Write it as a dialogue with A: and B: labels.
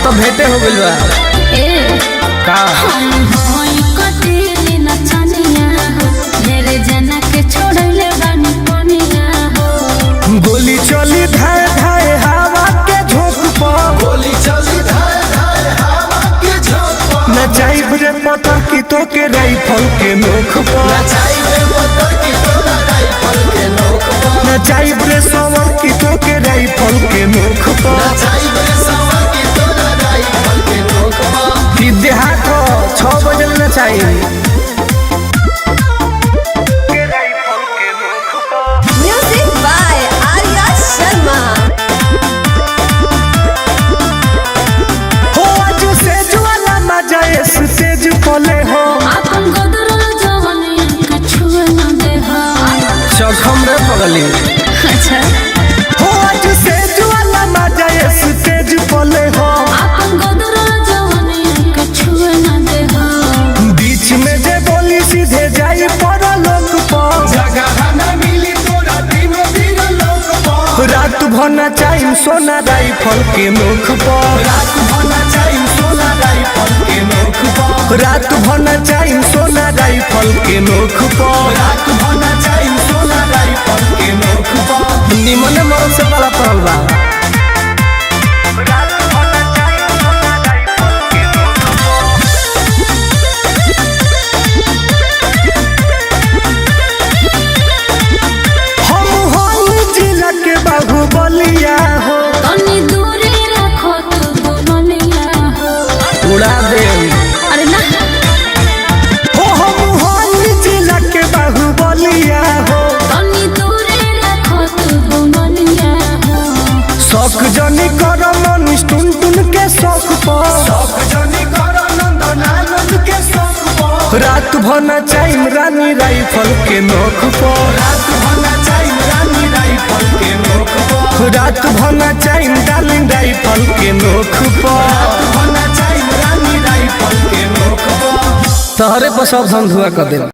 A: तो भेंटे हो गइल बा
B: ए
A: का
B: होई कटिली नचनिया हो मेरे जना के छोड़ले बानी पनिया हो
A: गोली चली धाय धाय हवा के झोंक पर
C: गोली चली धाय धाय हवा के झोंक पर
A: नचाइब रे पता की तो के राइफल के नोक पर
C: नचाइबे मोटर की तोरा राइफल के नोक पर
A: नचाइब रे सवर की तो के राइफल के नोक पर
C: नचाइबे सवर की तोरा राइफल के नोक पर
A: कि देहात 6 बजे नचाई
D: Music by Arya Sharma.
A: हो आज सेज वाला मजा स्टेज पले हो
B: अपन गदरल जवानी के छुए न दे हा
A: चखम रे पगली
B: अच्छा
A: हो आज सेज वाला मजा स्टेज पले हो
B: अपन गदरल जवानी के छुए न दे हा
A: बीच में जे बोली सीधे जाई पर लोक पर
C: जगह न मिली तोरा दिनो दिन लोक पर
A: रात भर नचाई सोना राइफल के मुख पर
C: रात भना चाही सोना राइफल के नोक पर
A: रात भर नचाई सोना राइफल के मुख पर
C: रात भना चाही सोना राइफल के नोक पर
A: निमन मरद से बड़ा पड़ल बा हम होई जिला के बाहुबलिया हो
B: तनी दूरी रखो तू दुनिया हो
A: उड़ा दे
B: अरे ना
A: हो हम होई जिला के बाहुबलिया हो
B: तनी दूरी रखो तू दुनिया हो
A: शौक जनी कर मनुष टुन टुन के शौक पर
C: सब जनी कर नंदन आनंद के शौक पर
A: रात भर नचाई रानी राइफल के नोक पर
C: रात भना चाही रानी राइफल के नोक पर
A: रात भर नचाई डार्लिंग राइफल के नोक पर
C: भना चाही रानी राइफल के नोक पर
A: तहरे पर सब धुआ कर दे।